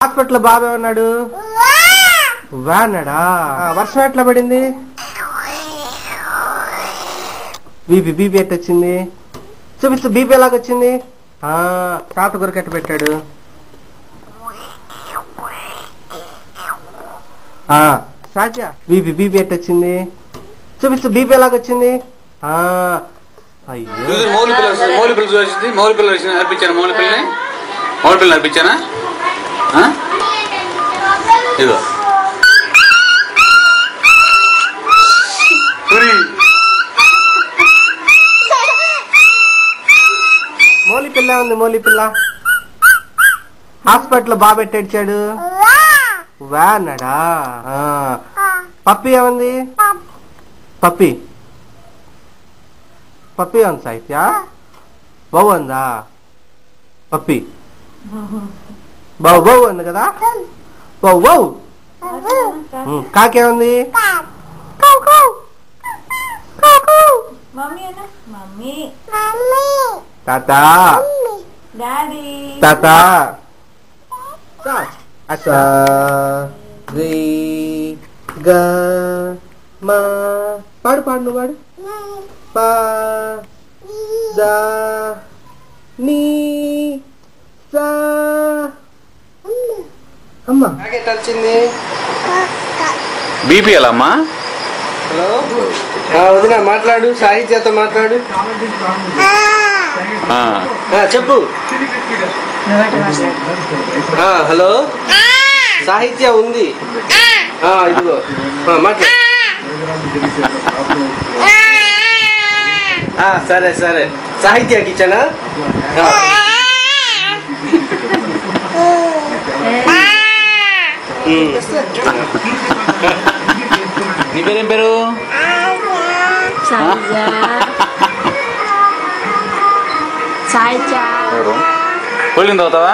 Hospital బాబే ఉన్నాడు. వాన్నాడా? వర్షం ఎట్లా పడింది? బీపీ ఎట్టొచ్చింది? చూపిస్తూ బీపీ ఎలాగొచ్చింది? తాత గురకెట్ట పెట్టాడు. సాధ్య బీపీ ఎట్టొచ్చింది? చూపిస్తూ బీపీ ఎలాగొచ్చింది? అయ్యో మౌలి పిల్లలు నడిపించాను. మౌలి పిల్లలు నడిపించానా? ఇదో మౌలి పిల్ల ఉంది. మౌలి పిల్ల హాస్పిటల్ బాబు ఎట్టేడ్చాడు. వా అన్నాడా? పప్పి ఏముంది? పప్పి ఉంది సాహిత్య. బాగుందా పప్పి? బావు ఉంది కదా. బావు కాకేముంది? తాత తాత పాడు పాడు నువ్వు పాడు. పా దా నీ సా అమ్మా వచ్చింది. బీపీ ఎలా అమ్మా? హలో వదినా మాట్లాడు. సాహిత్యతో మాట్లాడు. చెప్పు. హలో సాహిత్య ఉంది. ఇదిగో మాట్లాడు. సరే సరే సాహిత్యకి ఇచ్చానా? నీ పేరేం పేరు? పోలింగ్ తాగుతావా?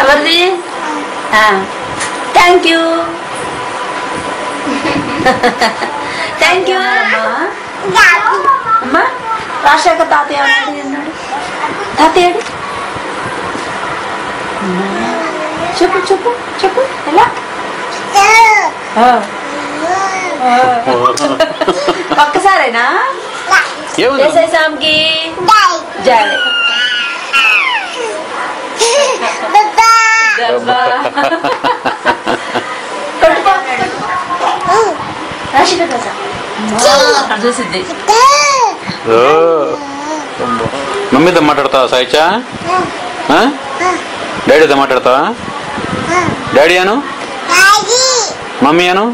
ఎవరిది? థ్యాంక్ యూ థ్యాంక్ యూ అమ్మా. రాజశేఖర్ తాతయ్య అన్నాడు. తాతయ్య చెప్పు చెప్పు చెప్పు. ఎలా? ఒక్కసారేనా? శాంకి జాలే చూసిద్ది. మమ్మీతో మాట్లాడతావా సాయిచ? డాడీతో మాట్లాడతావా? డాడీ అను, మమ్మీ అను.